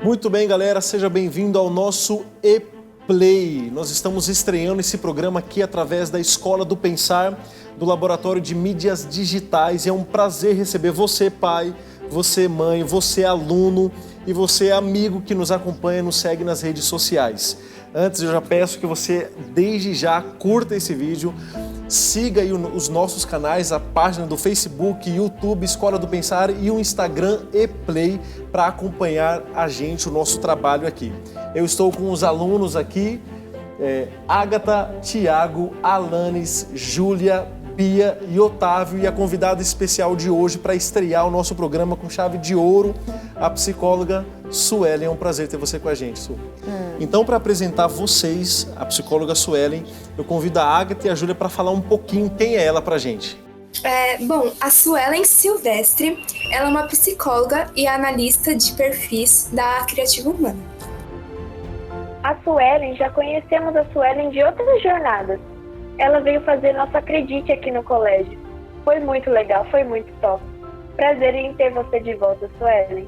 Muito bem, galera, seja bem-vindo ao nosso E-Play. Nós estamos estreando esse programa aqui através da Escola do Pensar, do Laboratório de Mídias Digitais. E é um prazer receber você, pai, você, mãe, você, aluno e você, amigo que nos acompanha e nos segue nas redes sociais. Antes, eu já peço que você, desde já, curta esse vídeo, siga aí os nossos canais, a página do Facebook, YouTube, Escola do Pensar e o Instagram E-Play para acompanhar a gente, o nosso trabalho aqui. Eu estou com os alunos aqui, Ágata, Tiago, Alanes, Júlia, Bia e Otávio, e a convidada especial de hoje para estrear o nosso programa com chave de ouro, a psicóloga Suelen. É um prazer ter você com a gente, Su. Então, para apresentar vocês, a psicóloga Suelen, eu convido a Ágata e a Júlia para falar um pouquinho quem é ela para a gente. Bom, a Suelen Silvestre, ela é uma psicóloga e analista de perfis da Criativa Humana. A Suelen, já conhecemos a Suelen de outras jornadas. Ela veio fazer nosso Acredite aqui no colégio. Foi muito legal, foi muito top. Prazer em ter você de volta, Suelen.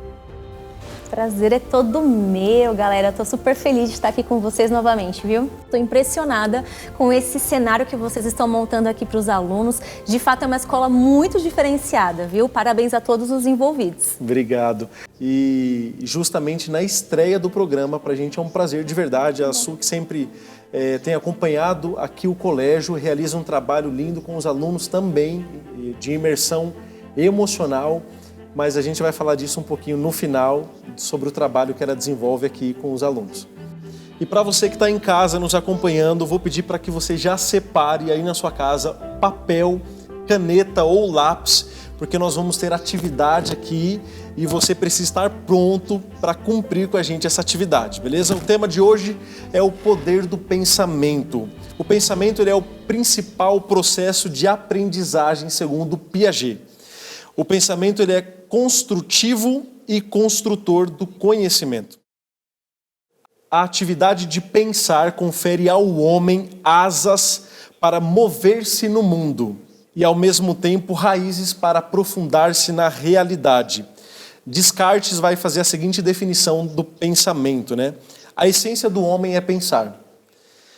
Prazer é todo meu, galera. Tô super feliz de estar aqui com vocês novamente, viu? Tô impressionada com esse cenário que vocês estão montando aqui para os alunos. De fato, é uma escola muito diferenciada, viu? Parabéns a todos os envolvidos. Obrigado. E justamente na estreia do programa, pra gente é um prazer de verdade. A Su, que sempre tem acompanhado aqui o colégio, realiza um trabalho lindo com os alunos também, de imersão emocional. Mas a gente vai falar disso um pouquinho no final, sobre o trabalho que ela desenvolve aqui com os alunos. E para você que está em casa nos acompanhando, vou pedir para que você já separe aí na sua casa papel, caneta ou lápis, porque nós vamos ter atividade aqui e você precisa estar pronto para cumprir com a gente essa atividade, beleza? O tema de hoje é o poder do pensamento. O pensamento ele é o principal processo de aprendizagem segundo Piaget. O pensamento ele é construtivo e construtor do conhecimento. A atividade de pensar confere ao homem asas para mover-se no mundo e, ao mesmo tempo, raízes para aprofundar-se na realidade. Descartes vai fazer a seguinte definição do pensamento, né? A essência do homem é pensar.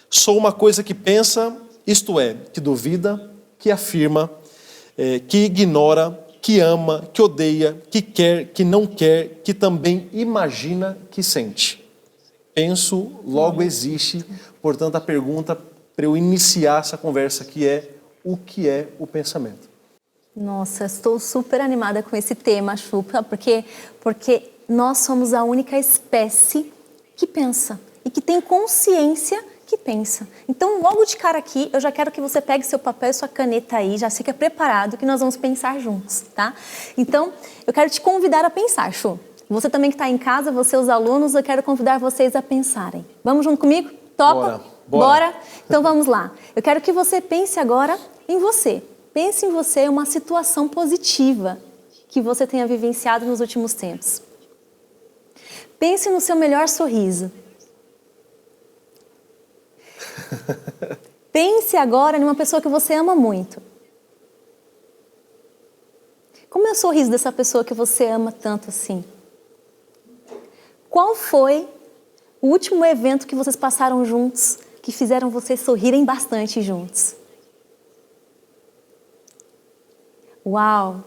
Sou uma coisa que pensa, isto é, que duvida, que afirma, que ignora, que ama, que odeia, que quer, que não quer, que também imagina, que sente. Penso, logo existe. Portanto, a pergunta para eu iniciar essa conversa aqui é: o que é o pensamento? Nossa, estou super animada com esse tema, Chupa, porque nós somos a única espécie que pensa e que tem consciência que pensa. Então, logo de cara aqui, eu já quero que você pegue seu papel e sua caneta aí, já fica preparado que nós vamos pensar juntos, tá? Então, eu quero te convidar a pensar, Chu. Você também que está em casa, você, os alunos, eu quero convidar vocês a pensarem. Vamos junto comigo? Topa? Bora? Então, vamos lá. Eu quero que você pense agora em você. Pense em você uma situação positiva que você tenha vivenciado nos últimos tempos. Pense no seu melhor sorriso. Pense agora numa pessoa que você ama muito. Como é o sorriso dessa pessoa que você ama tanto assim? Qual foi o último evento que vocês passaram juntos, que fizeram vocês sorrirem bastante juntos? Uau!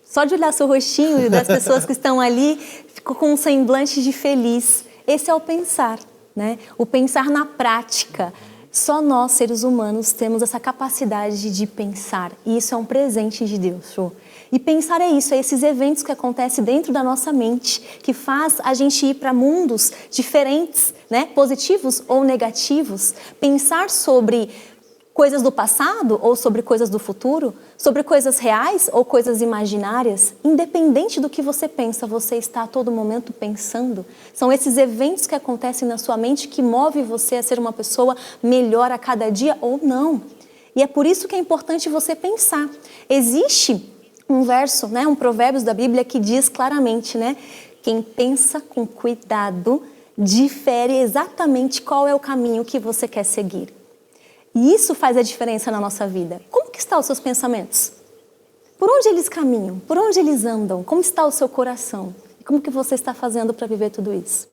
Só de olhar seu rostinho e das pessoas que estão ali, ficou com um semblante de feliz. Esse é o pensar, né? O pensar na prática. Só nós, seres humanos, temos essa capacidade de pensar. E isso é um presente de Deus, Chu. E pensar é isso, é esses eventos que acontecem dentro da nossa mente, que faz a gente ir para mundos diferentes, né? Positivos ou negativos. Pensar sobre coisas do passado ou sobre coisas do futuro, sobre coisas reais ou coisas imaginárias, independente do que você pensa, você está a todo momento pensando. São esses eventos que acontecem na sua mente que movem você a ser uma pessoa melhor a cada dia ou não. E é por isso que é importante você pensar. Existe um verso, né, um provérbios da Bíblia que diz claramente, né, quem pensa com cuidado difere exatamente qual é o caminho que você quer seguir. E isso faz a diferença na nossa vida. Como que estão os seus pensamentos? Por onde eles caminham? Por onde eles andam? Como está o seu coração? E como que você está fazendo para viver tudo isso?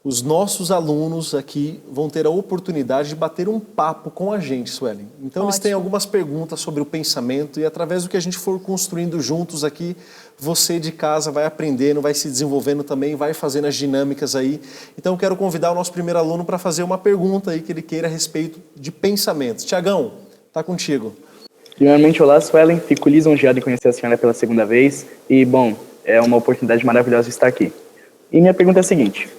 Os nossos alunos aqui vão ter a oportunidade de bater um papo com a gente, Suelen. Então eles têm algumas perguntas sobre o pensamento e através do que a gente for construindo juntos aqui, você de casa vai aprendendo, vai se desenvolvendo também, vai fazendo as dinâmicas aí. Então eu quero convidar o nosso primeiro aluno para fazer uma pergunta aí que ele queira a respeito de pensamentos. Tiagão, tá contigo. Primeiramente, olá, Suelen. Fico lisonjeado em conhecer a senhora pela segunda vez e, bom, é uma oportunidade maravilhosa estar aqui. E minha pergunta é a seguinte: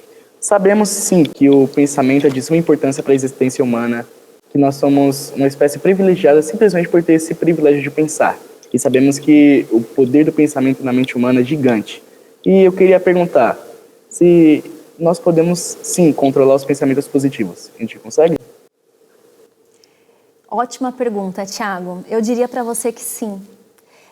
sabemos, sim, que o pensamento é de suma importância para a existência humana, que nós somos uma espécie privilegiada simplesmente por ter esse privilégio de pensar. E sabemos que o poder do pensamento na mente humana é gigante. E eu queria perguntar se nós podemos, sim, controlar os pensamentos positivos. A gente consegue? Ótima pergunta, Thiago. Eu diria para você que sim.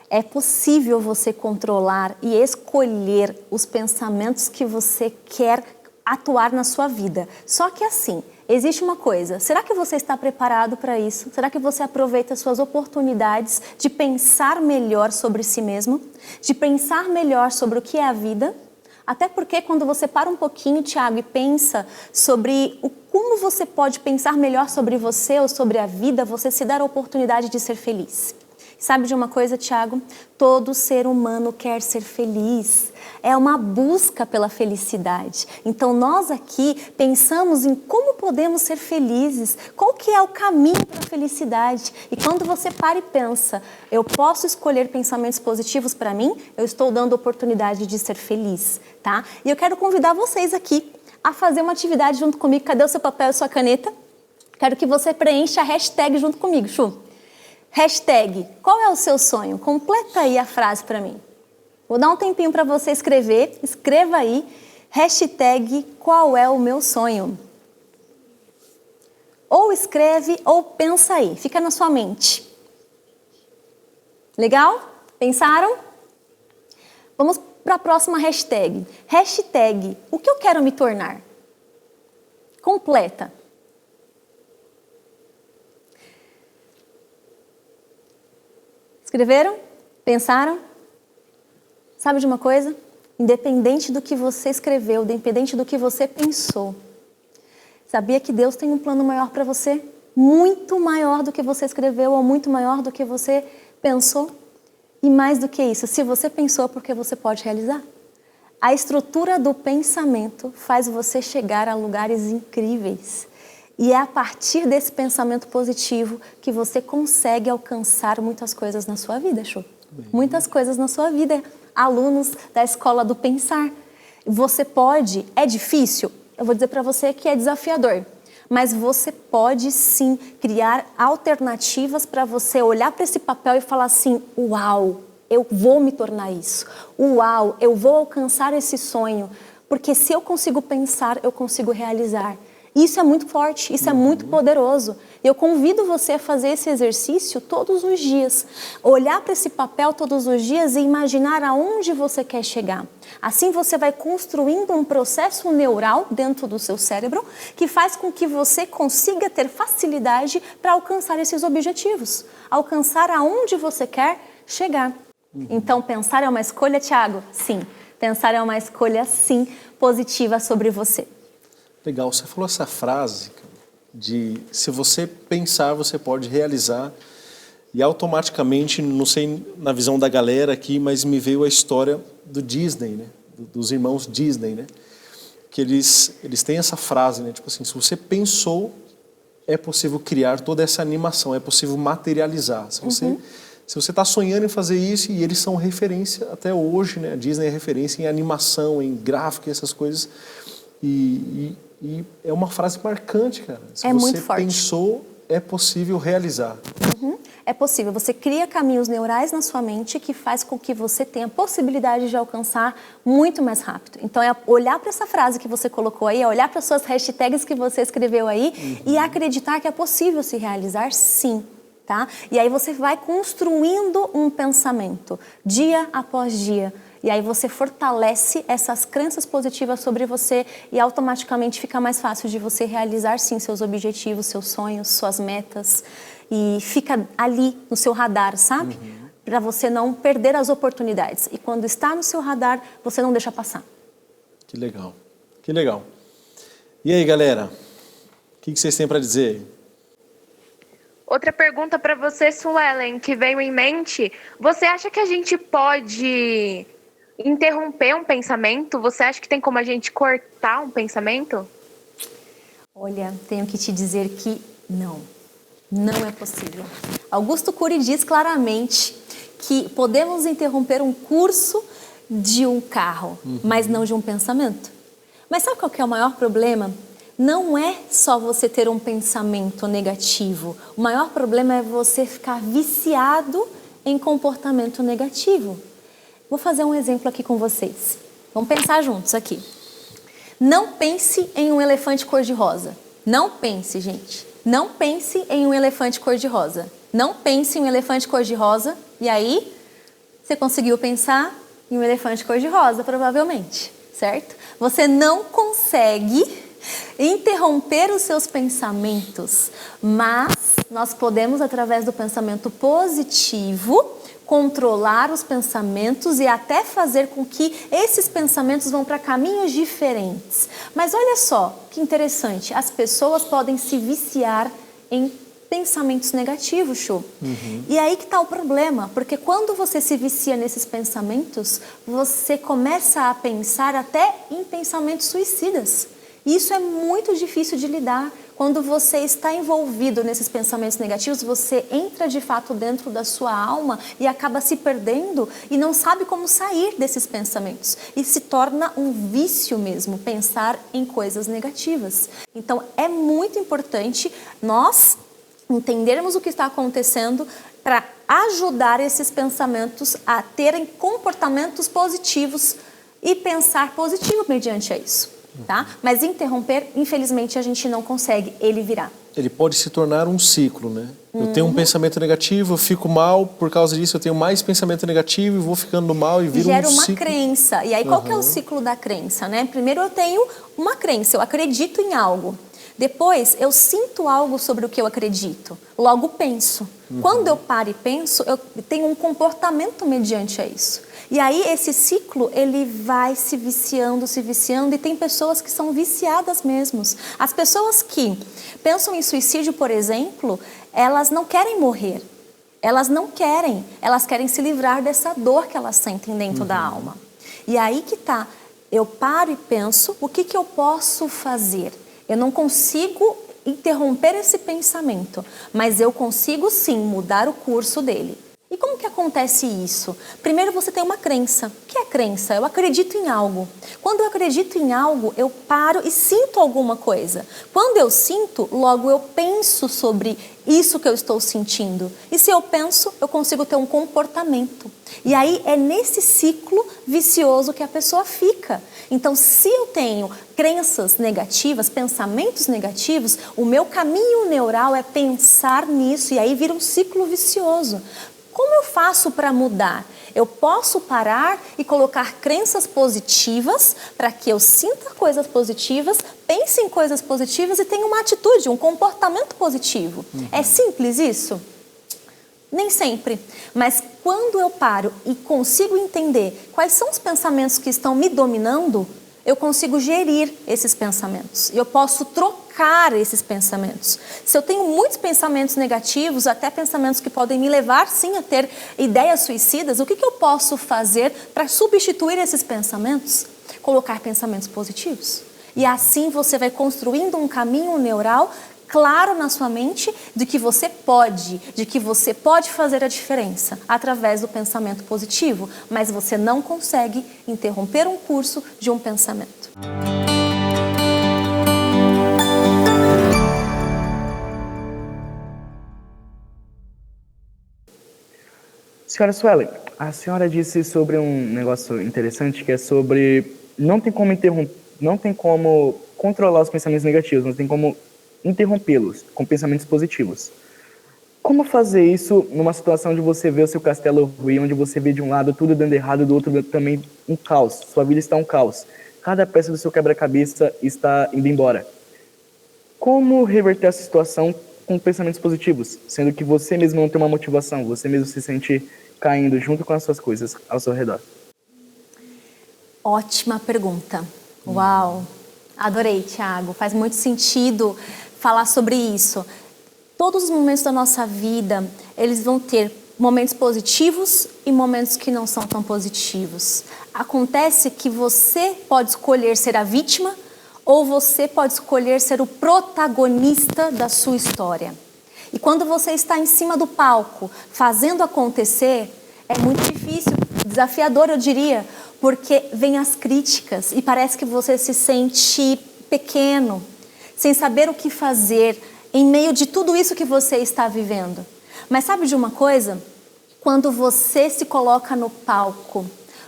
É possível você controlar e escolher os pensamentos que você quer atuar na sua vida. Só que assim, existe uma coisa, será que você está preparado para isso? Será que você aproveita suas oportunidades de pensar melhor sobre si mesmo? De pensar melhor sobre o que é a vida? Até porque quando você para um pouquinho, Thiago, e pensa sobre como você pode pensar melhor sobre você ou sobre a vida, você se dá a oportunidade de ser feliz. Sabe de uma coisa, Thiago? Todo ser humano quer ser feliz. É uma busca pela felicidade. Então nós aqui pensamos em como podemos ser felizes, qual que é o caminho para a felicidade. E quando você para e pensa, eu posso escolher pensamentos positivos para mim, eu estou dando a oportunidade de ser feliz, tá? E eu quero convidar vocês aqui a fazer uma atividade junto comigo. Cadê o seu papel e sua caneta? Quero que você preencha a hashtag junto comigo, Chu. Hashtag, qual é o seu sonho? Completa aí a frase para mim. Vou dar um tempinho para você escrever. Escreva aí. Hashtag, qual é o meu sonho? Ou escreve ou pensa aí. Fica na sua mente. Legal? Pensaram? Vamos para a próxima hashtag. Hashtag, o que eu quero me tornar? Completa. Escreveram? Pensaram? Sabe de uma coisa? Independente do que você escreveu, independente do que você pensou, sabia que Deus tem um plano maior para você? Muito maior do que você escreveu ou muito maior do que você pensou? E mais do que isso, se você pensou, porque você pode realizar. A estrutura do pensamento faz você chegar a lugares incríveis. E é a partir desse pensamento positivo que você consegue alcançar muitas coisas na sua vida, Chu. Muitas coisas na sua vida. Alunos da Escola do Pensar. Você pode, é difícil? Eu vou dizer para você que é desafiador. Mas você pode sim criar alternativas para você olhar para esse papel e falar assim, uau, eu vou me tornar isso. Uau, eu vou alcançar esse sonho. Porque se eu consigo pensar, eu consigo realizar. Isso é muito forte, isso é muito poderoso. Eu convido você a fazer esse exercício todos os dias. Olhar para esse papel todos os dias e imaginar aonde você quer chegar. Assim você vai construindo um processo neural dentro do seu cérebro que faz com que você consiga ter facilidade para alcançar esses objetivos. Alcançar aonde você quer chegar. Então pensar é uma escolha, Thiago? Sim. Pensar é uma escolha, sim, positiva sobre você. Legal, você falou essa frase de se você pensar, você pode realizar. E automaticamente, não sei na visão da galera aqui, mas me veio a história do Disney, né? Dos irmãos Disney, né? Que eles têm essa frase, né? Tipo assim, se você pensou, é possível criar toda essa animação, é possível materializar. Se você está sonhando em fazer isso, e eles são referência até hoje, né? A Disney é referência em animação, em gráfico, essas coisas. E é uma frase marcante, cara. Se você pensou, é possível realizar. É possível. Você cria caminhos neurais na sua mente que faz com que você tenha a possibilidade de alcançar muito mais rápido. Então, é olhar para essa frase que você colocou aí, é olhar para as suas hashtags que você escreveu aí e acreditar que é possível se realizar, sim. Tá? E aí você vai construindo um pensamento, dia após dia. E aí você fortalece essas crenças positivas sobre você e automaticamente fica mais fácil de você realizar, sim, seus objetivos, seus sonhos, suas metas. E fica ali no seu radar, sabe? Para você não perder as oportunidades. E quando está no seu radar, você não deixa passar. Que legal, que legal. E aí, galera? O que vocês têm para dizer? Outra pergunta para você, Suelen, que veio em mente. Você acha que a gente pode interromper um pensamento? Você acha que tem como a gente cortar um pensamento? Olha, tenho que te dizer que não. Não é possível. Augusto Cury diz claramente que podemos interromper um curso de um carro, mas não de um pensamento. Mas sabe qual que é o maior problema? Não é só você ter um pensamento negativo. O maior problema é você ficar viciado em comportamento negativo. Vou fazer um exemplo aqui com vocês. Vamos pensar juntos aqui. Não pense em um elefante cor-de-rosa. Não pense, gente. Não pense em um elefante cor-de-rosa. Não pense em um elefante cor-de-rosa. E aí, você conseguiu pensar em um elefante cor-de-rosa, provavelmente, certo? Você não consegue interromper os seus pensamentos, mas nós podemos, através do pensamento positivo, controlar os pensamentos e até fazer com que esses pensamentos vão para caminhos diferentes. Mas olha só, que interessante, as pessoas podem se viciar em pensamentos negativos, Chu. E aí que está o problema, porque quando você se vicia nesses pensamentos, você começa a pensar até em pensamentos suicidas. E isso é muito difícil de lidar. Quando você está envolvido nesses pensamentos negativos, você entra de fato dentro da sua alma e acaba se perdendo e não sabe como sair desses pensamentos. E se torna um vício mesmo, pensar em coisas negativas. Então é muito importante nós entendermos o que está acontecendo para ajudar esses pensamentos a terem comportamentos positivos e pensar positivo mediante isso, tá? Mas interromper, infelizmente, a gente não consegue, ele virá. Ele pode se tornar um ciclo, né? Eu tenho um pensamento negativo, eu fico mal, por causa disso eu tenho mais pensamento negativo e vou ficando mal e vira um Gera uma ciclo. crença. E aí qual que é o ciclo da crença, né? Primeiro eu tenho uma crença, eu acredito em algo. Depois, eu sinto algo sobre o que eu acredito, logo penso. Quando eu paro e penso, eu tenho um comportamento mediante a isso. E aí, esse ciclo, ele vai se viciando, e tem pessoas que são viciadas mesmo. As pessoas que pensam em suicídio, por exemplo, elas não querem morrer. Elas não querem, elas querem se livrar dessa dor que elas sentem dentro da alma. E aí que tá, eu paro e penso, o que eu posso fazer? Eu não consigo interromper esse pensamento, mas eu consigo sim mudar o curso dele. E como que acontece isso? Primeiro você tem uma crença. O que é crença? Eu acredito em algo. Quando eu acredito em algo, eu paro e sinto alguma coisa. Quando eu sinto, logo eu penso sobre isso que eu estou sentindo. E se eu penso, eu consigo ter um comportamento. E aí é nesse ciclo vicioso que a pessoa fica. Então, se eu tenho crenças negativas, pensamentos negativos, o meu caminho neural é pensar nisso e aí vira um ciclo vicioso. Como eu faço para mudar? Eu posso parar e colocar crenças positivas para que eu sinta coisas positivas, pense em coisas positivas e tenha uma atitude, um comportamento positivo. É simples isso? Nem sempre. Mas quando eu paro e consigo entender quais são os pensamentos que estão me dominando, eu consigo gerir esses pensamentos. Eu posso trocar esses pensamentos. Se eu tenho muitos pensamentos negativos, até pensamentos que podem me levar, sim, a ter ideias suicidas, o que eu posso fazer para substituir esses pensamentos? Colocar pensamentos positivos. E assim você vai construindo um caminho neural claro na sua mente de que você pode fazer a diferença através do pensamento positivo, mas você não consegue interromper um curso de um pensamento. Senhora Suelen, a senhora disse sobre um negócio interessante que é sobre não tem como controlar os pensamentos negativos, não tem como interrompê-los com pensamentos positivos. Como fazer isso numa situação onde você vê o seu castelo ruir, onde você vê de um lado tudo dando errado, do outro também um caos? Sua vida está um caos. Cada peça do seu quebra-cabeça está indo embora. Como reverter essa situação com pensamentos positivos, sendo que você mesmo não tem uma motivação, você mesmo se sente caindo junto com as suas coisas ao seu redor? Ótima pergunta. Uau! Adorei, Thiago. Faz muito sentido falar sobre isso. Todos os momentos da nossa vida, eles vão ter momentos positivos e momentos que não são tão positivos. Acontece que você pode escolher ser a vítima ou você pode escolher ser o protagonista da sua história. E quando você está em cima do palco, fazendo acontecer, é muito difícil, desafiador eu diria, porque vem as críticas e parece que você se sente pequeno, sem saber o que fazer, em meio de tudo isso que você está vivendo. Mas sabe de uma coisa? Quando você se coloca no palco,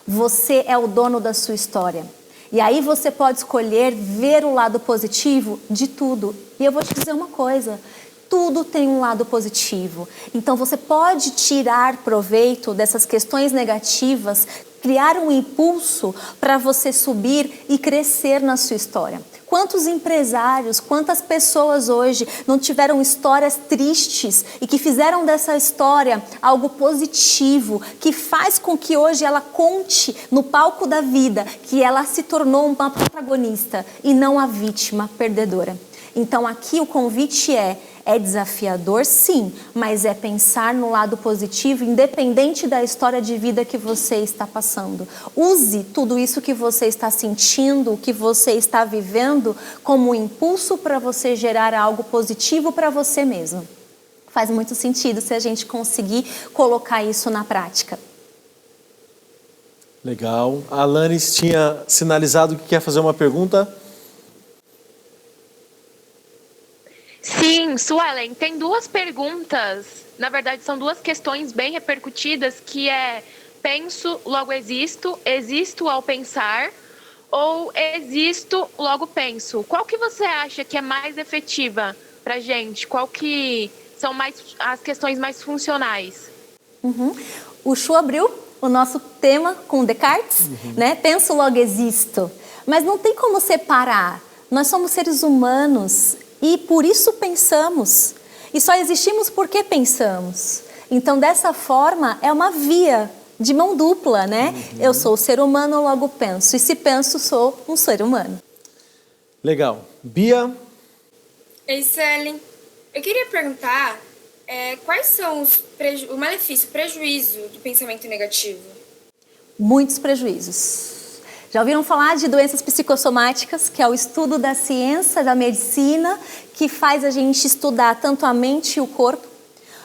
você é o dono da sua história. E aí você pode escolher ver o lado positivo de tudo. E eu vou te dizer uma coisa, tudo tem um lado positivo. Então você pode tirar proveito dessas questões negativas, criar um impulso para você subir e crescer na sua história. Quantos empresários, quantas pessoas hoje não tiveram histórias tristes e que fizeram dessa história algo positivo, que faz com que hoje ela conte no palco da vida que ela se tornou uma protagonista e não a vítima perdedora. Então aqui o convite é desafiador sim, mas é pensar no lado positivo, independente da história de vida que você está passando. Use tudo isso que você está sentindo, que você está vivendo, como um impulso para você gerar algo positivo para você mesmo. Faz muito sentido se a gente conseguir colocar isso na prática. Legal. A Alanis tinha sinalizado que quer fazer uma pergunta. Sim, Suelen, tem duas perguntas, na verdade são duas questões bem repercutidas, que é penso, logo existo, existo ao pensar, ou existo, logo penso. Qual que você acha que é mais efetiva pra gente? Qual que são mais as questões mais funcionais? O Chu abriu o nosso tema com Descartes, né? Penso, logo existo. Mas não tem como separar. Nós somos seres humanos e por isso pensamos. E só existimos porque pensamos. Então, dessa forma, é uma via de mão dupla, né? Eu sou ser humano, logo penso. E se penso, sou um ser humano. Legal. Bia? Ei, Suelen, eu queria perguntar quais são o malefício, o prejuízo do pensamento negativo? Muitos prejuízos. Já ouviram falar de doenças psicossomáticas, que é o estudo da ciência, da medicina, que faz a gente estudar tanto a mente e o corpo?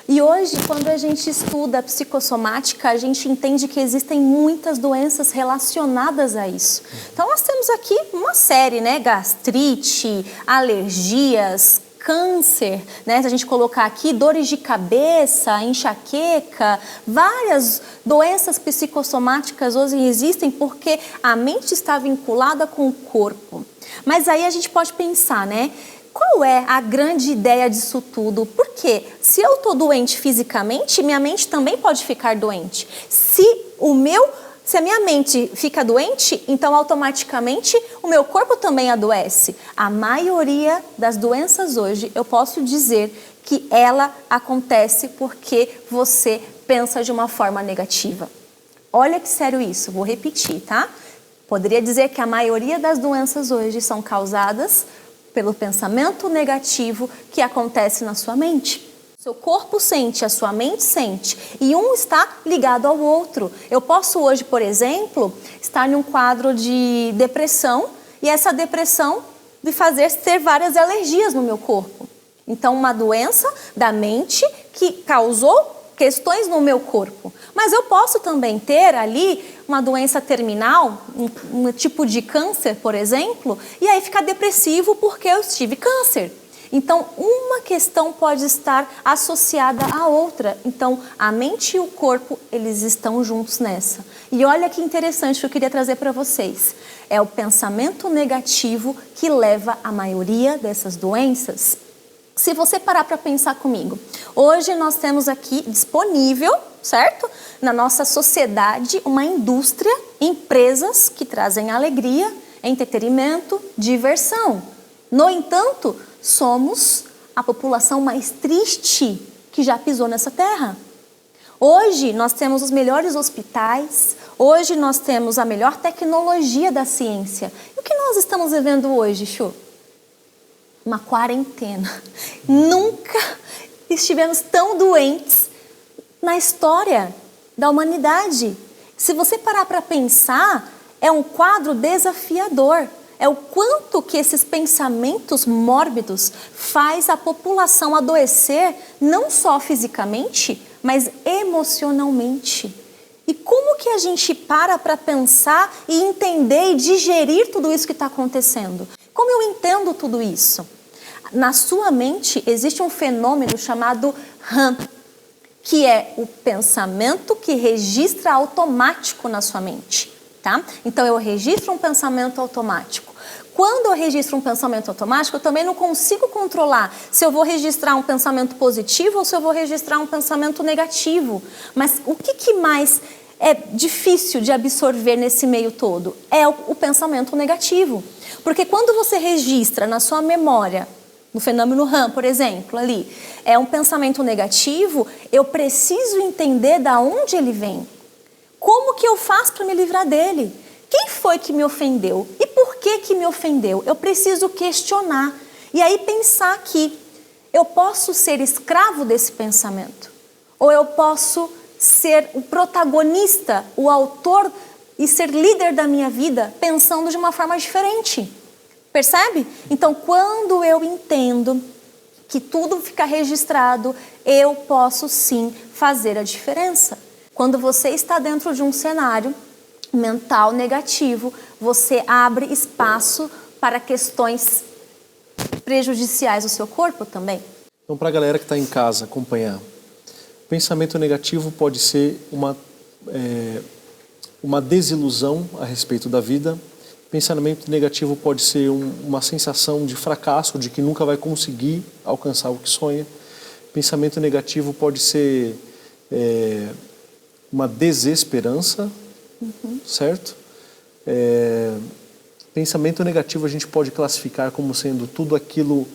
E hoje, quando a gente estuda a psicossomática, a gente entende que existem muitas doenças relacionadas a isso. Então, nós temos aqui uma série, né? Gastrite, alergias, câncer, né? Se a gente colocar aqui dores de cabeça, enxaqueca, várias doenças psicossomáticas hoje existem porque a mente está vinculada com o corpo. Mas aí a gente pode pensar, né? Qual é a grande ideia disso tudo? Porque se eu estou doente fisicamente, minha mente também pode ficar doente. Se a minha mente fica doente, então automaticamente o meu corpo também adoece. A maioria das doenças hoje, eu posso dizer que ela acontece porque você pensa de uma forma negativa. Olha que sério isso, vou repetir, tá? Poderia dizer que a maioria das doenças hoje são causadas pelo pensamento negativo que acontece na sua mente. Seu corpo sente, a sua mente sente, e um está ligado ao outro. Eu posso hoje, por exemplo, estar em um quadro de depressão, e essa depressão me fazer ter várias alergias no meu corpo. Então, uma doença da mente que causou questões no meu corpo. Mas eu posso também ter ali uma doença terminal, um tipo de câncer, por exemplo, e aí ficar depressivo porque eu tive câncer. Então, uma questão pode estar associada à outra. Então, a mente e o corpo, eles estão juntos nessa. E olha que interessante que eu queria trazer para vocês. É o pensamento negativo que leva a maioria dessas doenças. Se você parar para pensar comigo, hoje nós temos aqui disponível, certo? Na nossa sociedade, uma indústria, empresas que trazem alegria, entretenimento, diversão. No entanto, somos a população mais triste que já pisou nessa terra. Hoje nós temos os melhores hospitais, hoje nós temos a melhor tecnologia da ciência. E o que nós estamos vivendo hoje, Chu? Uma quarentena. Nunca estivemos tão doentes na história da humanidade. Se você parar para pensar, é um quadro desafiador. É o quanto que esses pensamentos mórbidos faz a população adoecer, não só fisicamente, mas emocionalmente. E como que a gente para pensar e entender e digerir tudo isso que está acontecendo? Como eu entendo tudo isso? Na sua mente existe um fenômeno chamado RAM, que é o pensamento que registra automático na sua mente, tá? Então eu registro um pensamento automático. Quando eu registro um pensamento automático, eu também não consigo controlar se eu vou registrar um pensamento positivo ou se eu vou registrar um pensamento negativo. Mas o que mais é difícil de absorver nesse meio todo? É o pensamento negativo. Porque quando você registra na sua memória, no fenômeno RAM, por exemplo, ali, é um pensamento negativo, eu preciso entender de onde ele vem. Como que eu faço para me livrar dele? Quem foi que me ofendeu? E por que me ofendeu? Eu preciso questionar. E aí pensar que eu posso ser escravo desse pensamento. Ou eu posso ser o protagonista, o autor e ser líder da minha vida pensando de uma forma diferente. Percebe? Então, quando eu entendo que tudo fica registrado, eu posso sim fazer a diferença. Quando você está dentro de um cenário mental negativo, você abre espaço para questões prejudiciais ao seu corpo também. Então, para a galera que está em casa acompanhar, pensamento negativo pode ser uma desilusão a respeito da vida. Pensamento negativo pode ser uma sensação de fracasso, de que nunca vai conseguir alcançar o que sonha. Pensamento negativo pode ser uma desesperança, certo? Pensamento negativo a gente pode classificar como sendo tudo aquilo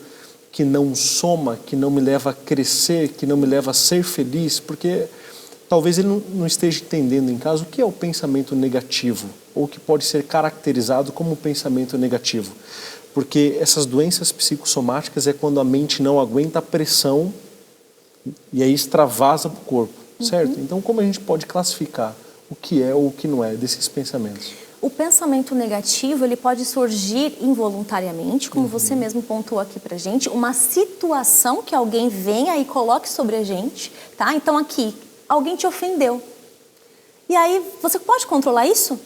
que não soma, que não me leva a crescer, que não me leva a ser feliz, porque talvez ele não esteja entendendo em casa o que é o pensamento negativo, ou que pode ser caracterizado como pensamento negativo. Porque essas doenças psicossomáticas é quando a mente não aguenta a pressão e aí extravasa para o corpo, certo? Então, como a gente pode classificar o que é ou o que não é desses pensamentos? O pensamento negativo, ele pode surgir involuntariamente, como você mesmo pontuou aqui pra gente, uma situação que alguém venha e coloque sobre a gente, tá? Então aqui, alguém te ofendeu. E aí, você pode controlar isso?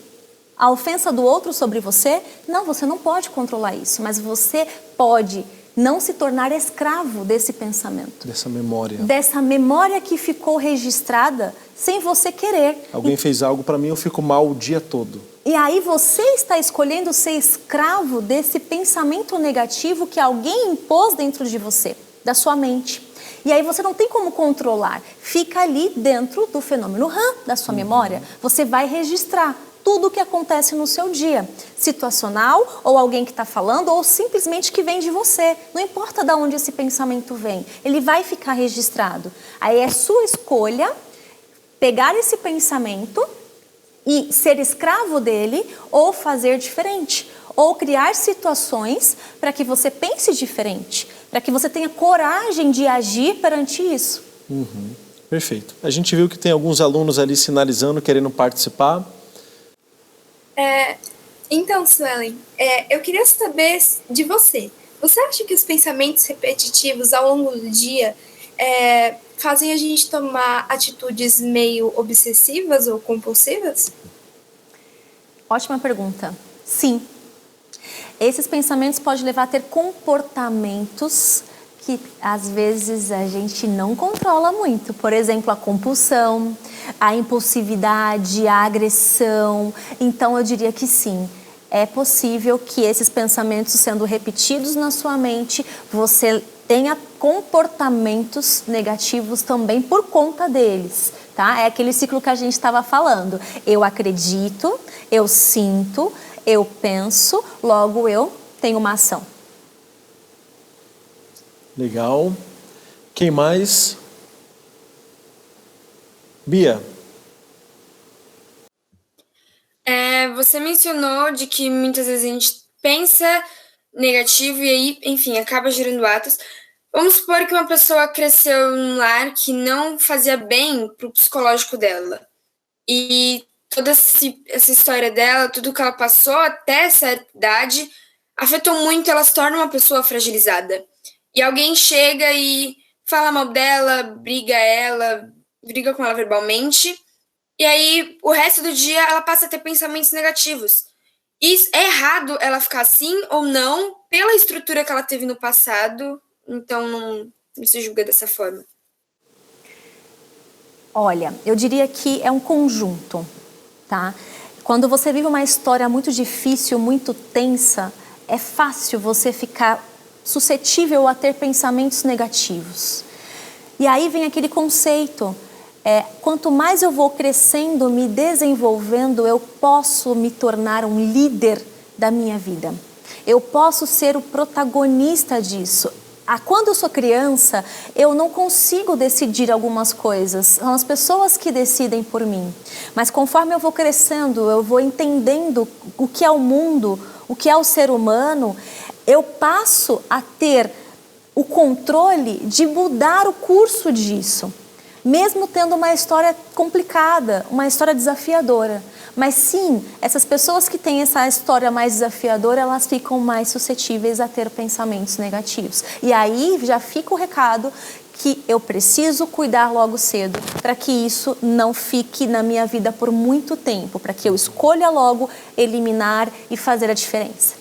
A ofensa do outro sobre você? Não, você não pode controlar isso, mas você pode não se tornar escravo desse pensamento. Dessa memória. Dessa memória que ficou registrada sem você querer. Alguém fez algo para mim, eu fico mal o dia todo. E aí você está escolhendo ser escravo desse pensamento negativo que alguém impôs dentro de você, da sua mente. E aí você não tem como controlar. Fica ali dentro do fenômeno RAM da sua memória. Você vai registrar tudo o que acontece no seu dia. Situacional, ou alguém que está falando, ou simplesmente que vem de você. Não importa de onde esse pensamento vem. Ele vai ficar registrado. Aí é sua escolha pegar esse pensamento e ser escravo dele, ou fazer diferente, ou criar situações para que você pense diferente, para que você tenha coragem de agir perante isso. Perfeito. A gente viu que tem alguns alunos ali sinalizando, querendo participar. Então, Suelen, eu queria saber de você. Você acha que os pensamentos repetitivos ao longo do dia fazem a gente tomar atitudes meio obsessivas ou compulsivas? Ótima pergunta. Sim. Esses pensamentos podem levar a ter comportamentos que às vezes a gente não controla muito. Por exemplo, a compulsão, a impulsividade, a agressão. Então eu diria que sim. é possível que esses pensamentos sendo repetidos na sua mente, você tenha comportamentos negativos também por conta deles, tá? É aquele ciclo que a gente estava falando. Eu acredito, eu sinto, eu penso, logo eu tenho uma ação. Legal. Quem mais? Bia. Você mencionou de que muitas vezes a gente pensa negativo e aí, enfim, acaba gerando atos. Vamos supor que uma pessoa cresceu num lar que não fazia bem pro psicológico dela. E toda essa história dela, tudo que ela passou até essa idade, afetou muito, ela se torna uma pessoa fragilizada. E alguém chega e fala mal dela, briga com ela verbalmente, e aí o resto do dia ela passa a ter pensamentos negativos. Isso é errado ela ficar assim ou não, pela estrutura que ela teve no passado, então não se julga dessa forma. Olha, eu diria que é um conjunto, tá? Quando você vive uma história muito difícil, muito tensa, é fácil você ficar suscetível a ter pensamentos negativos. E aí vem aquele conceito, quanto mais eu vou crescendo, me desenvolvendo, eu posso me tornar um líder da minha vida. Eu posso ser o protagonista disso. Quando eu sou criança, eu não consigo decidir algumas coisas. São as pessoas que decidem por mim. Mas conforme eu vou crescendo, eu vou entendendo o que é o mundo, o que é o ser humano, eu passo a ter o controle de mudar o curso disso. Mesmo tendo uma história complicada, uma história desafiadora. Mas sim, essas pessoas que têm essa história mais desafiadora, elas ficam mais suscetíveis a ter pensamentos negativos. E aí já fica o recado que eu preciso cuidar logo cedo, para que isso não fique na minha vida por muito tempo, para que eu escolha logo eliminar e fazer a diferença.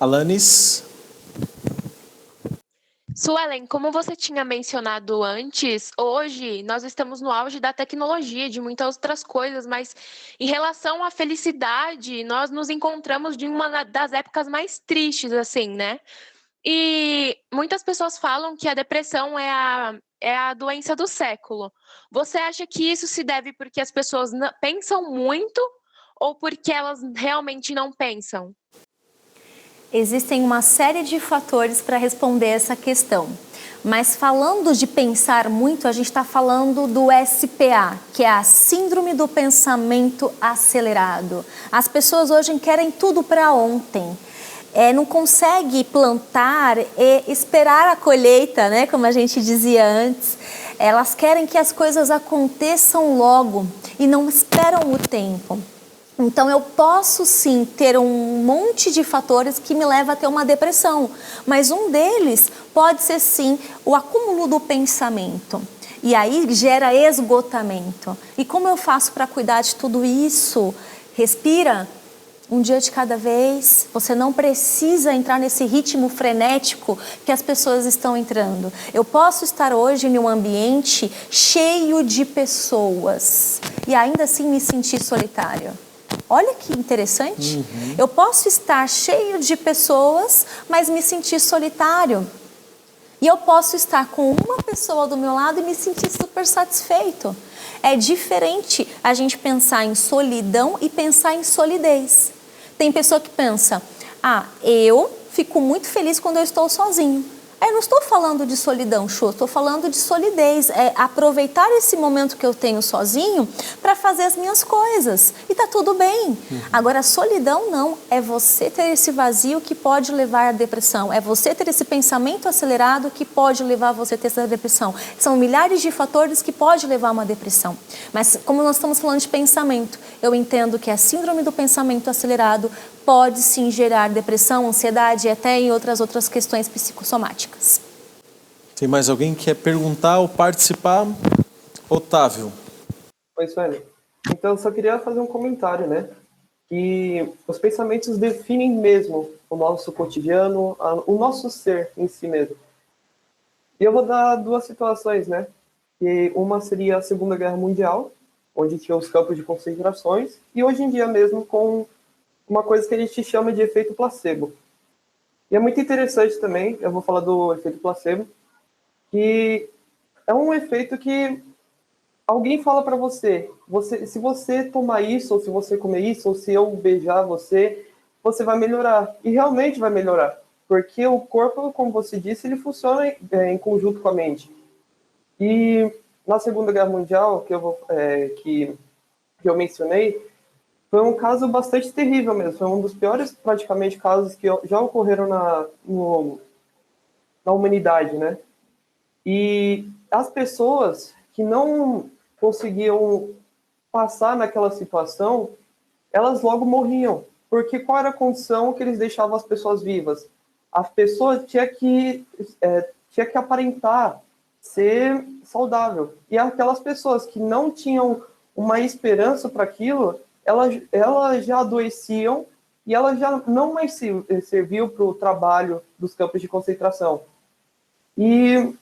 Alanis. Suelen, como você tinha mencionado antes, hoje nós estamos no auge da tecnologia, de muitas outras coisas, mas em relação à felicidade, nós nos encontramos de uma das épocas mais tristes, assim, né? E muitas pessoas falam que a depressão é a doença do século. Você acha que isso se deve porque as pessoas pensam muito ou porque elas realmente não pensam? Existem uma série de fatores para responder essa questão. Mas falando de pensar muito, a gente está falando do SPA, que é a Síndrome do Pensamento Acelerado. As pessoas hoje querem tudo para ontem. Não consegue plantar e esperar a colheita, né? Como a gente dizia antes. Elas querem que as coisas aconteçam logo e não esperam o tempo. Então, eu posso sim ter um monte de fatores que me levam a ter uma depressão, mas um deles pode ser sim o acúmulo do pensamento. E aí gera esgotamento. E como eu faço para cuidar de tudo isso? Respira, um dia de cada vez. Você não precisa entrar nesse ritmo frenético que as pessoas estão entrando. Eu posso estar hoje em um ambiente cheio de pessoas e ainda assim me sentir solitário. Olha que interessante. Eu posso estar cheio de pessoas, mas me sentir solitário. E eu posso estar com uma pessoa do meu lado e me sentir super satisfeito. É diferente a gente pensar em solidão e pensar em solidez. Tem pessoa que pensa, eu fico muito feliz quando eu estou sozinho. Eu não estou falando de solidão, estou falando de solidez. É aproveitar esse momento que eu tenho sozinho para fazer as minhas coisas. E tá tudo bem. Agora, solidão não. É você ter esse vazio que pode levar à depressão. É você ter esse pensamento acelerado que pode levar você a ter essa depressão. São milhares de fatores que podem levar a uma depressão. Mas como nós estamos falando de pensamento, eu entendo que a síndrome do pensamento acelerado pode sim gerar depressão, ansiedade e até em outras questões psicossomáticas. Tem mais alguém que quer perguntar ou participar? Otávio. Oi, Sueli. Então, eu só queria fazer um comentário, né? Que os pensamentos definem mesmo o nosso cotidiano, o nosso ser em si mesmo. E eu vou dar duas situações, né? E uma seria a Segunda Guerra Mundial, onde tinha os campos de concentrações, e hoje em dia mesmo com uma coisa que a gente chama de efeito placebo. E é muito interessante também, eu vou falar do efeito placebo, que é um efeito que alguém fala para você, se você tomar isso, ou se você comer isso, ou se eu beijar você, você vai melhorar. E realmente vai melhorar. Porque o corpo, como você disse, ele funciona em conjunto com a mente. E na Segunda Guerra Mundial, que eu mencionei, foi um caso bastante terrível mesmo. Foi um dos piores, praticamente, casos que já ocorreram na humanidade, né? E as pessoas que não conseguiam passar naquela situação, elas logo morriam. Porque qual era a condição que eles deixavam as pessoas vivas? As pessoas tinha que aparentar ser saudável. E aquelas pessoas que não tinham uma esperança para aquilo, elas já adoeciam e elas já não mais serviam para o trabalho dos campos de concentração. E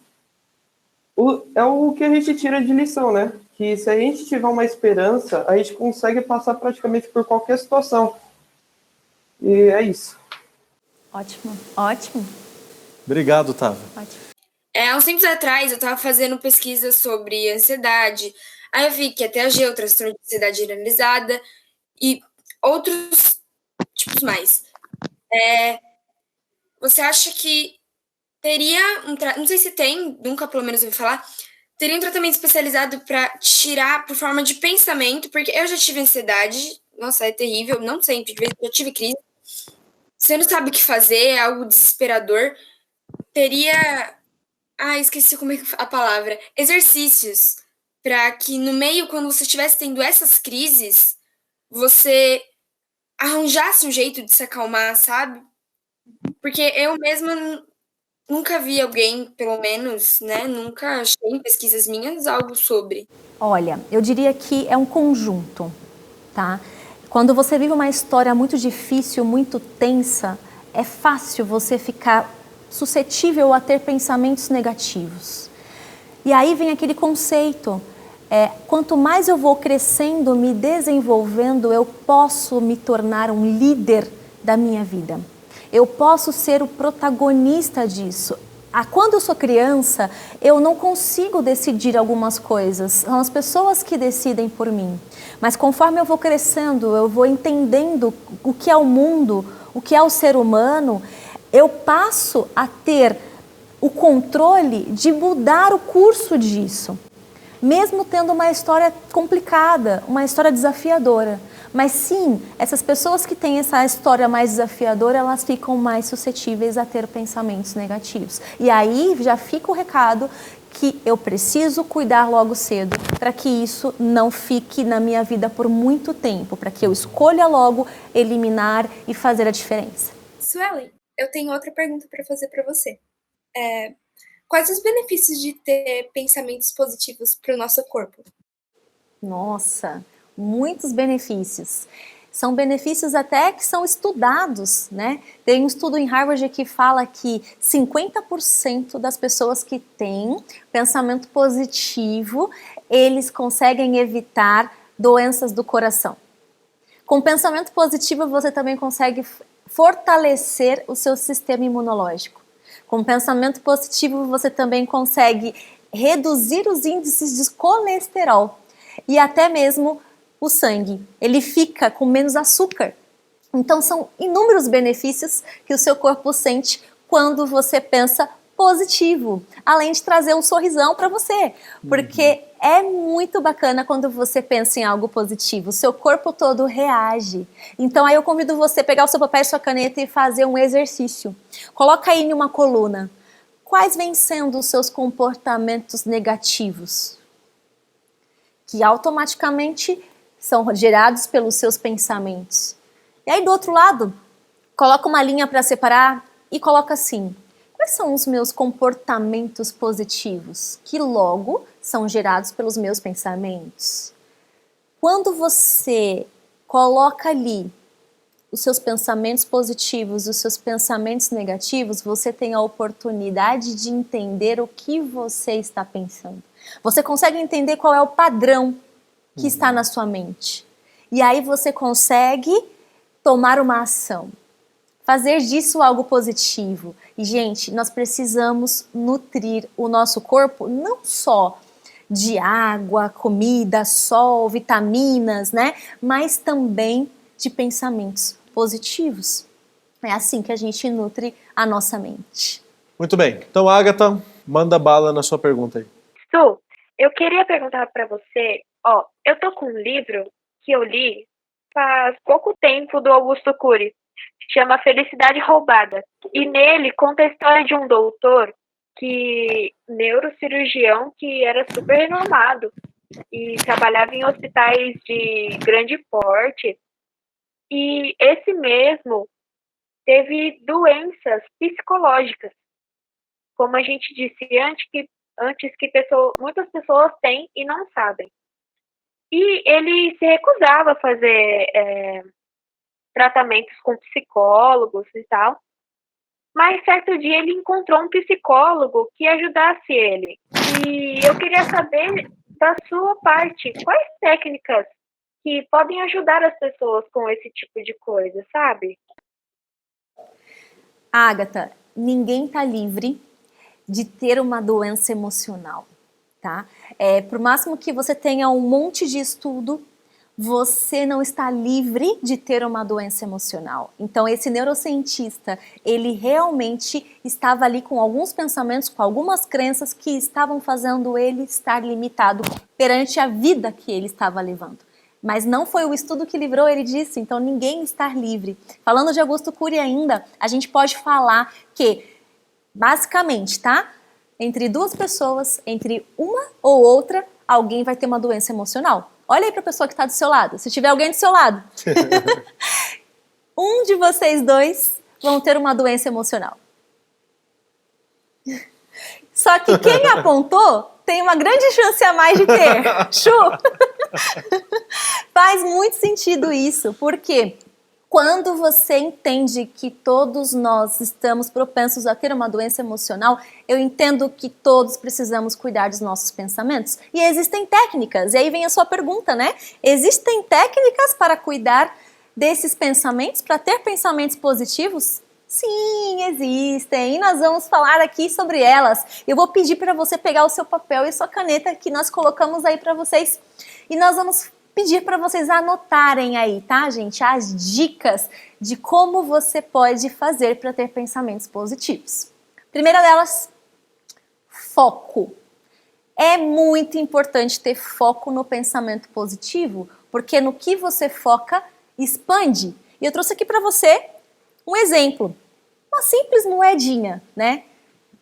é o que a gente tira de lição, né? Que se a gente tiver uma esperança, a gente consegue passar praticamente por qualquer situação. E é isso. Ótimo, ótimo. Obrigado, Tava. Ótimo. Há uns tempos atrás, eu estava fazendo pesquisa sobre ansiedade. Aí eu vi que a TAG, o transtorno de ansiedade generalizada, e outros tipos mais. Você acha que teria não sei se tem, nunca pelo menos ouvi falar, teria um tratamento especializado para tirar por forma de pensamento, porque eu já tive ansiedade, nossa, é terrível, não sempre, de vez eu tive crise. Você não sabe o que fazer, é algo desesperador. Teria, esqueci como é a palavra, exercícios para que no meio, quando você estivesse tendo essas crises, você arranjasse um jeito de se acalmar, sabe? Porque eu mesma nunca vi alguém, pelo menos, né? Nunca achei em pesquisas minhas algo sobre. Olha, eu diria que é um conjunto, tá? Quando você vive uma história muito difícil, muito tensa, é fácil você ficar suscetível a ter pensamentos negativos. E aí vem aquele conceito, quanto mais eu vou crescendo, me desenvolvendo, eu posso me tornar um líder da minha vida. Eu posso ser o protagonista disso. Quando eu sou criança, eu não consigo decidir algumas coisas. São as pessoas que decidem por mim. Mas conforme eu vou crescendo, eu vou entendendo o que é o mundo, o que é o ser humano, eu passo a ter o controle de mudar o curso disso. Mesmo tendo uma história complicada, uma história desafiadora. Mas sim, essas pessoas que têm essa história mais desafiadora, elas ficam mais suscetíveis a ter pensamentos negativos. E aí já fica o recado que eu preciso cuidar logo cedo para que isso não fique na minha vida por muito tempo, para que eu escolha logo eliminar e fazer a diferença. Suelen, eu tenho outra pergunta para fazer para você. Quais os benefícios de ter pensamentos positivos para o nosso corpo? Nossa, muitos benefícios. São benefícios até que são estudados, né? Tem um estudo em Harvard que fala que 50% das pessoas que têm pensamento positivo, eles conseguem evitar doenças do coração. Com pensamento positivo, você também consegue fortalecer o seu sistema imunológico. Com pensamento positivo, você também consegue reduzir os índices de colesterol e até mesmo o sangue. Ele fica com menos açúcar. Então, são inúmeros benefícios que o seu corpo sente quando você pensa positivo, além de trazer um sorrisão para você, porque é muito bacana quando você pensa em algo positivo, o seu corpo todo reage. Então aí eu convido você a pegar o seu papel e sua caneta e fazer um exercício. Coloca aí em uma coluna, quais vêm sendo os seus comportamentos negativos? Que automaticamente são gerados pelos seus pensamentos. E aí do outro lado, coloca uma linha para separar e coloca assim, quais são os meus comportamentos positivos, que logo são gerados pelos meus pensamentos? Quando você coloca ali os seus pensamentos positivos, os seus pensamentos negativos, você tem a oportunidade de entender o que você está pensando. Você consegue entender qual é o padrão que está na sua mente. E aí você consegue tomar uma ação. Fazer disso algo positivo. E, gente, nós precisamos nutrir o nosso corpo não só de água, comida, sol, vitaminas, né? Mas também de pensamentos positivos. É assim que a gente nutre a nossa mente. Muito bem. Então, Agatha, manda bala na sua pergunta aí. Su, eu queria perguntar para você, eu tô com um livro que eu li faz pouco tempo do Augusto Cury, chama Felicidade Roubada. E nele conta a história de um doutor neurocirurgião que era super renomado e trabalhava em hospitais de grande porte. E esse mesmo teve doenças psicológicas, como a gente disse antes que muitas pessoas têm e não sabem. E ele se recusava a fazer tratamentos com psicólogos e tal. Mas certo dia ele encontrou um psicólogo que ajudasse ele. E eu queria saber da sua parte, quais técnicas que podem ajudar as pessoas com esse tipo de coisa, sabe? Agatha, ninguém está livre de ter uma doença emocional, tá? Por máximo que você tenha um monte de estudo, você não está livre de ter uma doença emocional. Então, esse neurocientista, ele realmente estava ali com alguns pensamentos, com algumas crenças que estavam fazendo ele estar limitado perante a vida que ele estava levando. Mas não foi o estudo que livrou ele disso, então ninguém está livre. Falando de Augusto Cury ainda, a gente pode falar que, basicamente, tá? Entre duas pessoas, entre uma ou outra, alguém vai ter uma doença emocional. Olha aí para a pessoa que está do seu lado. Se tiver alguém do seu lado, um de vocês dois vão ter uma doença emocional. Só que quem apontou tem uma grande chance a mais de ter. Chu! Faz muito sentido isso, porque quando você entende que todos nós estamos propensos a ter uma doença emocional, eu entendo que todos precisamos cuidar dos nossos pensamentos. E existem técnicas, e aí vem a sua pergunta, né? Existem técnicas para cuidar desses pensamentos, para ter pensamentos positivos? Sim, existem, e nós vamos falar aqui sobre elas. Eu vou pedir para você pegar o seu papel e sua caneta que nós colocamos aí para vocês, e nós vamos pedir para vocês anotarem aí, tá, gente? As dicas de como você pode fazer para ter pensamentos positivos. Primeira delas, foco. É muito importante ter foco no pensamento positivo, porque no que você foca, expande. E eu trouxe aqui para você um exemplo. Uma simples moedinha, né?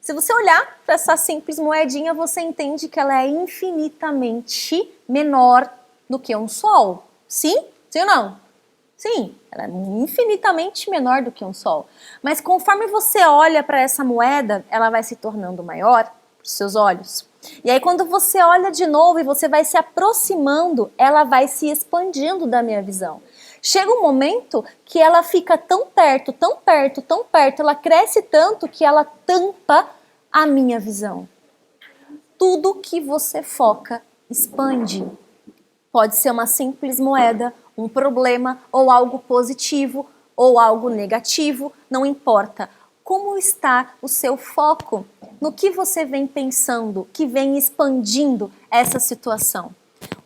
Se você olhar para essa simples moedinha, você entende que ela é infinitamente menor do que um sol. Sim? Sim ou não? Sim, ela é infinitamente menor do que um sol. Mas conforme você olha para essa moeda, ela vai se tornando maior para os seus olhos. E aí quando você olha de novo e você vai se aproximando, ela vai se expandindo da minha visão. Chega um momento que ela fica tão perto, tão perto, tão perto, ela cresce tanto que ela tampa a minha visão. Tudo que você foca expande. Pode ser uma simples moeda, um problema, ou algo positivo, ou algo negativo, não importa. Como está o seu foco? No que você vem pensando, que vem expandindo essa situação?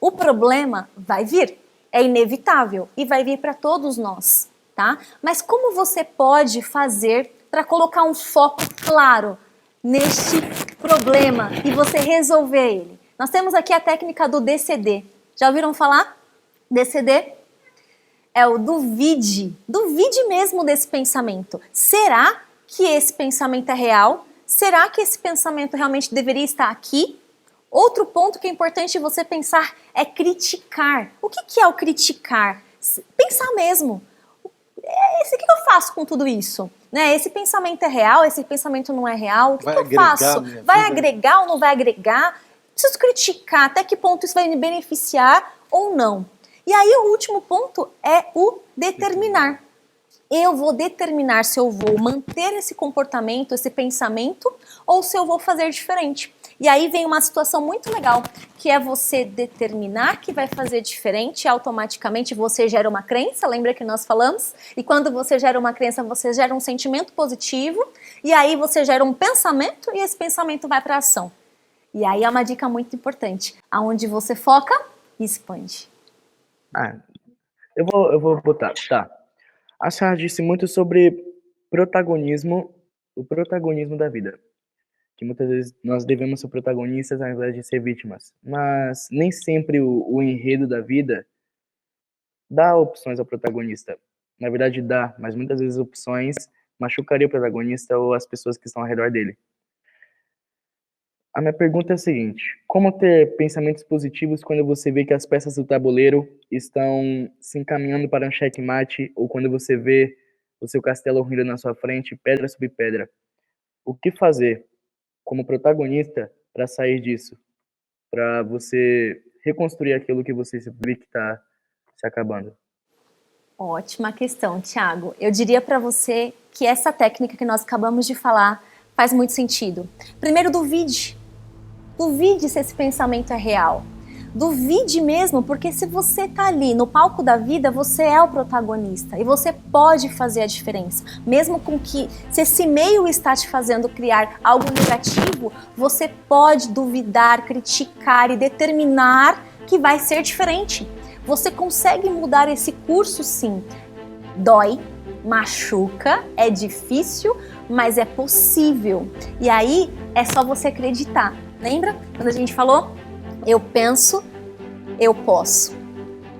O problema vai vir, é inevitável, e vai vir para todos nós, tá? Mas como você pode fazer para colocar um foco claro neste problema e você resolver ele? Nós temos aqui a técnica do DCD. Já ouviram falar? DCD? É o duvide. Duvide mesmo desse pensamento. Será que esse pensamento é real? Será que esse pensamento realmente deveria estar aqui? Outro ponto que é importante você pensar é criticar. O que é o criticar? Pensar mesmo. O que eu faço com tudo isso? Né? Esse pensamento é real? Esse pensamento não é real? O que eu faço? Vai agregar ou não vai agregar? Preciso criticar até que ponto isso vai me beneficiar ou não. E aí o último ponto é o determinar. eu vou determinar se eu vou manter esse comportamento, esse pensamento, ou se eu vou fazer diferente. E aí vem uma situação muito legal, que é você determinar que vai fazer diferente e automaticamente você gera uma crença, lembra que nós falamos? E quando você gera uma crença, você gera um sentimento positivo, e aí você gera um pensamento e esse pensamento vai para a ação. E aí é uma dica muito importante, aonde você foca, expande. Eu vou botar, tá. A senhora disse muito sobre protagonismo, o protagonismo da vida. Que muitas vezes nós devemos ser protagonistas ao invés de ser vítimas. Mas nem sempre o enredo da vida dá opções ao protagonista. Na verdade dá, mas muitas vezes opções machucariam o protagonista ou as pessoas que estão ao redor dele. A minha pergunta é a seguinte: como ter pensamentos positivos quando você vê que as peças do tabuleiro estão se encaminhando para um checkmate, ou quando você vê o seu castelo ruindo na sua frente, pedra sobre pedra? O que fazer como protagonista para sair disso? Para você reconstruir aquilo que você vê que está se acabando? Ótima questão, Thiago. Eu diria para você que essa técnica que nós acabamos de falar faz muito sentido. Primeiro, duvide. Duvide se esse pensamento é real. Duvide mesmo, porque se você está ali no palco da vida, você é o protagonista e você pode fazer a diferença. Mesmo com que, se esse meio está te fazendo criar algo negativo, você pode duvidar, criticar e determinar que vai ser diferente. Você consegue mudar esse curso, sim. Dói, machuca, é difícil, mas é possível. E aí é só você acreditar. Lembra quando a gente falou? Eu penso, eu posso.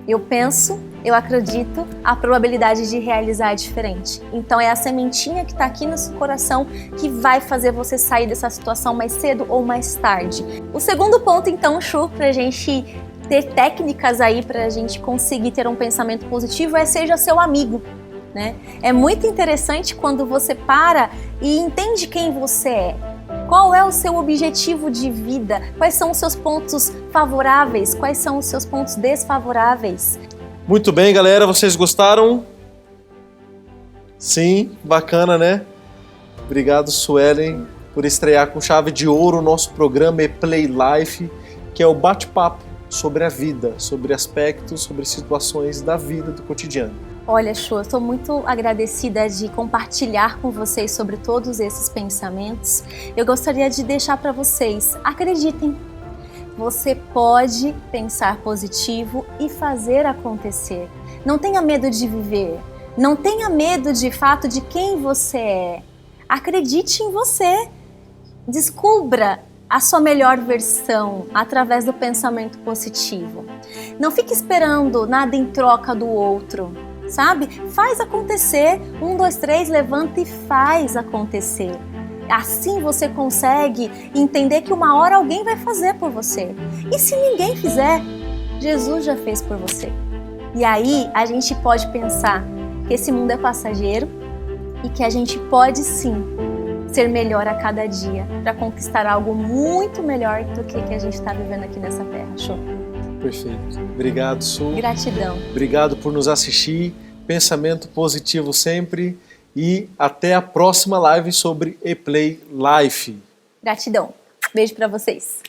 Eu penso, eu acredito, a probabilidade de realizar é diferente. Então é a sementinha que está aqui no seu coração que vai fazer você sair dessa situação mais cedo ou mais tarde. O segundo ponto, então, Chu, para a gente ter técnicas aí para a gente conseguir ter um pensamento positivo é seja seu amigo, né? É muito interessante quando você para e entende quem você é. Qual é o seu objetivo de vida? Quais são os seus pontos favoráveis? Quais são os seus pontos desfavoráveis? Muito bem, galera. Vocês gostaram? Sim, bacana, né? Obrigado, Suelen, por estrear com chave de ouro o nosso programa E-Play Life, que é o bate-papo sobre a vida, sobre aspectos, sobre situações da vida, do cotidiano. Olha, Chu, eu estou muito agradecida de compartilhar com vocês sobre todos esses pensamentos. Eu gostaria de deixar para vocês, acreditem, você pode pensar positivo e fazer acontecer. Não tenha medo de viver, não tenha medo de fato de quem você é. Acredite em você, descubra a sua melhor versão através do pensamento positivo. Não fique esperando nada em troca do outro. Sabe? Faz acontecer. 1, 2, 3, levanta e faz acontecer. Assim você consegue entender que uma hora alguém vai fazer por você. E se ninguém fizer, Jesus já fez por você. E aí a gente pode pensar que esse mundo é passageiro e que a gente pode sim ser melhor a cada dia para conquistar algo muito melhor do que a gente está vivendo aqui nessa terra. Show? Perfeito. Obrigado, Su. Gratidão. Obrigado por nos assistir. Pensamento positivo sempre. E até a próxima live sobre E-Play Life. Gratidão. Beijo para vocês.